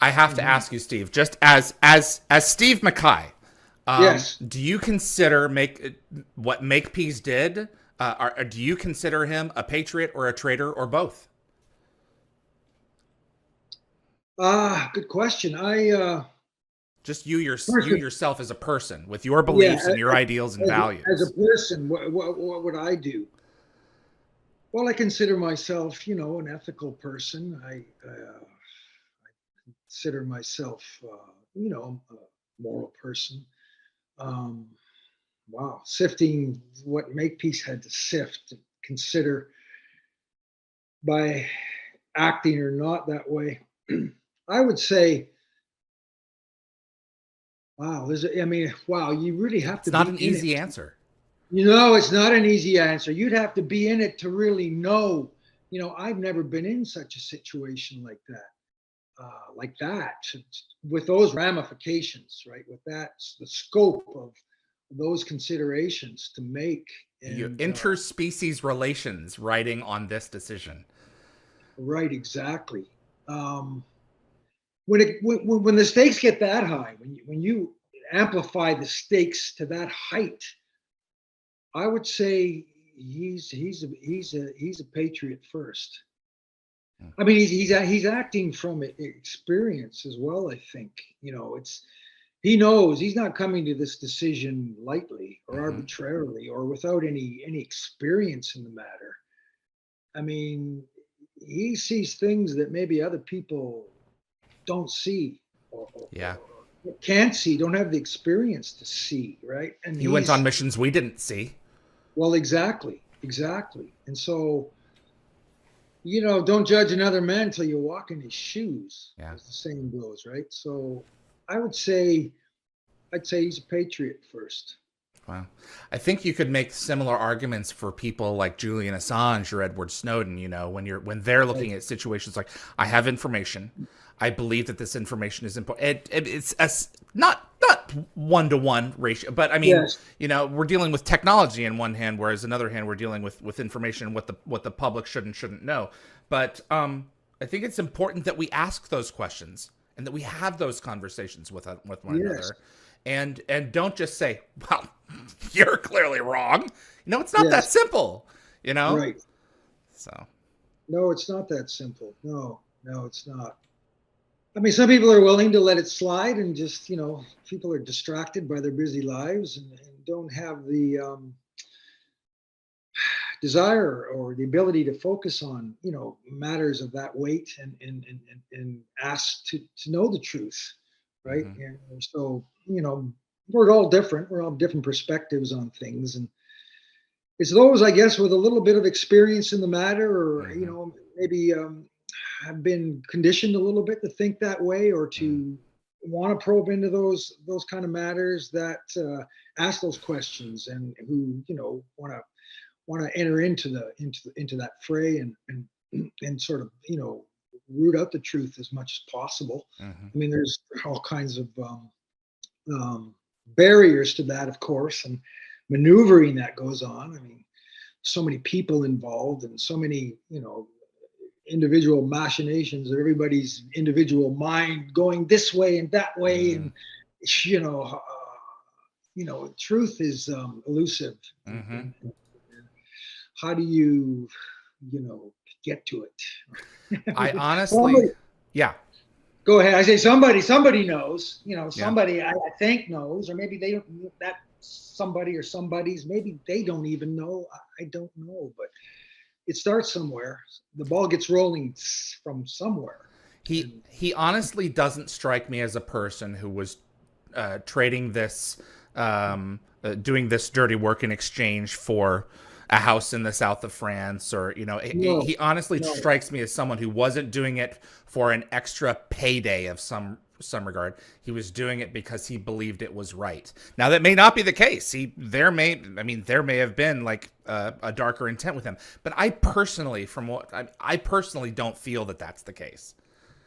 I have to ask you, Steve, just as Steve Mackay, Yes. do you consider what Makepeace did? Or do you consider him a patriot or a traitor or both? Good question. Just you Person, yourself as a person with your yeah, beliefs and your ideals and as a values. person, what would I do? Well, I consider myself, an ethical person. I consider myself, a moral person. Um, wow, sifting what Makepeace had to sift, consider by acting or not that way. I would say, wow, wow, you really have It's to not be an in it. easy answer. It's not an easy answer. You'd have to be in it to really know. I've never been in such a situation like that, with those ramifications, right? With that, the scope of those considerations to make. You And interspecies relations writing on this decision. right, exactly. Um, when the stakes get that high, when you amplify the stakes to that height, I would say he's a patriot first. I mean, he's acting from experience as well. I think it's he knows he's not coming to this decision lightly or Mm-hmm. arbitrarily or without any experience in the matter. I mean, he sees things that maybe other people don't see Yeah. or can't see, don't have the experience to see, right? And He went on he's missions we didn't see. well, exactly. And so, don't judge another man until you walk in his shoes, Yeah. as the saying goes, right? So I would say I'd say he's a patriot first. Wow. I think you could make similar arguments for people like Julian Assange or Edward Snowden, when they're Right. looking at situations like I have information. I believe that this information is important. It's not 1-to-1 ratio, but I mean, Yes. we're dealing with technology in one hand, whereas another hand we're dealing with information what the public should and shouldn't know. But I think it's important that we ask those questions and that we have those conversations with one Yes. another, and don't just say, "Well, you're clearly wrong." It's not that Yes. simple. Right. So No, it's not that simple. No, it's not. I mean, some people are willing to let it slide and just, people are distracted by their busy lives and don't have the desire or the ability to focus on, matters of that weight and ask to know the truth, right? mhm, And so, we're all different. We're all different perspectives on things. And it's those, I guess, with a little bit of experience in the matter or, mhm, maybe have been conditioned a little bit to think that way or mm, to want to probe into those kind of matters that ask those questions and who want to enter into that fray and sort of root out the truth as much as possible. mhm. I mean, there's all kinds of um, barriers to that, of course, and maneuvering that goes on. I mean, so many people involved and so many individual machinations of everybody's individual mind going this way and that way, Mm, and you know uh, truth is elusive, mhm. and how do you know get to I it? honestly, Somebody, yeah, go ahead. I say somebody knows, yeah. somebody I think knows, or maybe they don't, that somebody or somebody's, maybe they don't even know. I don't know, but it starts somewhere. The ball gets rolling from somewhere. He And he honestly doesn't strike me as a person who was trading this, doing this dirty work in exchange for a house in the south of France, or no, he honestly no, strikes me as someone who wasn't doing it for an extra payday of some regard. He was doing it because he believed it was right. Now that may not be the case. There may have been like a darker intent with him, but I personally, I personally don't feel that that's the case.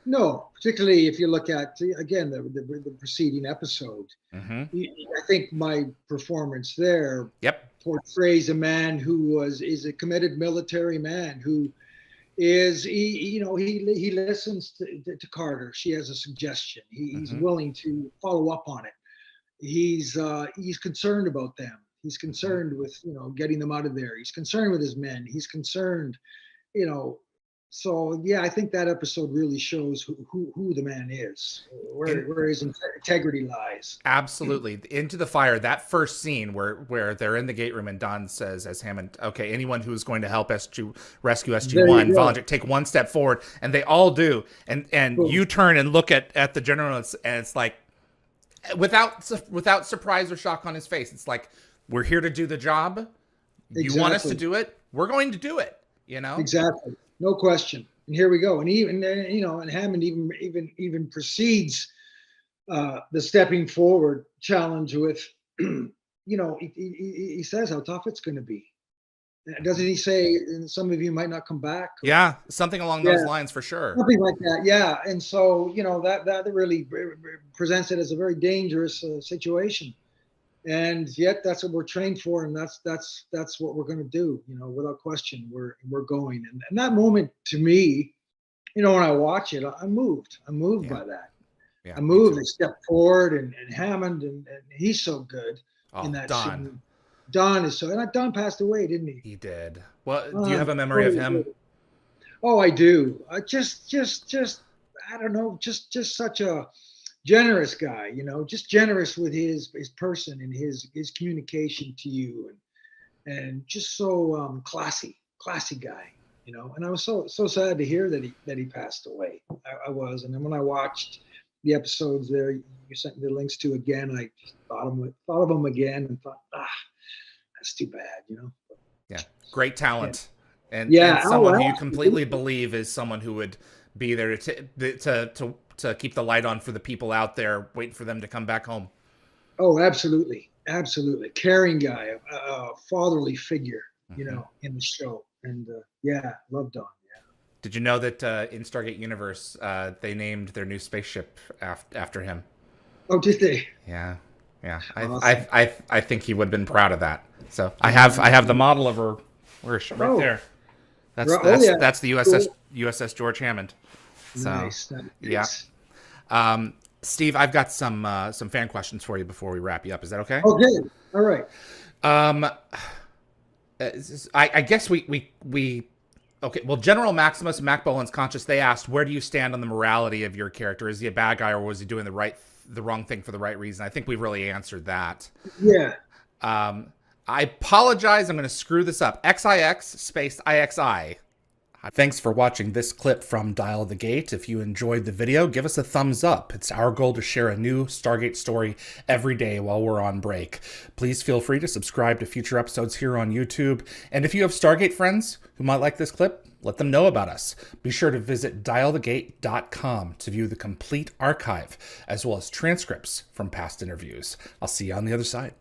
no. Particularly if you look at again the preceding episode. Mm-hmm. I think my performance there Yep. portrays a man who is a committed military man who is he listens to Carter. She has a suggestion. He's Mm-hmm. willing to follow up on it. He's concerned about them. He's concerned with getting them out of there. He's concerned with his men. He's concerned, you know. So yeah, I think that episode really shows who the man is, where his integrity lies. Absolutely. Into the Fire, that first scene where they're in the gate room and Don says as Hammond, okay, anyone who's going to help rescue There you SG-1, go. volunteer, take one step forward. And they all do. And Boom. you turn and look at the general, and it's like, without surprise or shock on his face, it's like, we're here to do the job. You want us to do it? We're going to do it, you know? Exactly. No question. And here we go. And even and Hammond even precedes the stepping forward challenge with, he says how tough it's going to be. Doesn't he say, and some of you might not come back? Yeah, something along those lines for sure. Something like that, yeah. And so, that really presents it as a very dangerous situation. And yet that's what we're trained for, and that's what we're going to do, without question. We're going. And that moment, to me, when I watch it, I'm moved by that. Yeah, I'm moved. They step forward, and Hammond, and he's so good in that Don. scene. Don is so, and Don passed away, didn't he? He did. Well, do you have a memory of him? Oh, I do. Just I don't know, just such a generous guy, just generous with his person and his communication to you, and just so classy guy, And I was so sad to hear that he passed away. I was, and then when I watched the episodes there, you sent me the links to again, I just thought of him again and thought, that's too bad, Yeah, great talent, and someone who you completely believe is someone who would be there to keep the light on for the people out there, waiting for them to come back home. Oh, absolutely, caring guy, a fatherly figure, in the show, and love Don. Yeah. Did you know that in Stargate Universe, they named their new spaceship after him? Oh, did they? Yeah. Awesome. I think he would have been proud of that. So I have the model of her. Where's right there? That's the USS George Hammond. So Nice. yeah. Steve, I've got some fan questions for you before we wrap you up. Is that okay? Okay. All right. I guess we okay. Well, General Maximus Mac Bolan's conscious. They asked, where do you stand on the morality of your character? Is he a bad guy, or was he doing the wrong thing for the right reason? I think we've really answered that. Yeah. I apologize. I'm going to screw this up. XIX space IXI. Thanks for watching this clip from Dial the Gate. If you enjoyed the video, give us a thumbs up. It's our goal to share a new Stargate story every day while we're on break. Please feel free to subscribe to future episodes here on YouTube. And if you have Stargate friends who might like this clip, let them know about us. Be sure to visit dialthegate.com to view the complete archive, as well as transcripts from past interviews. I'll see you on the other side.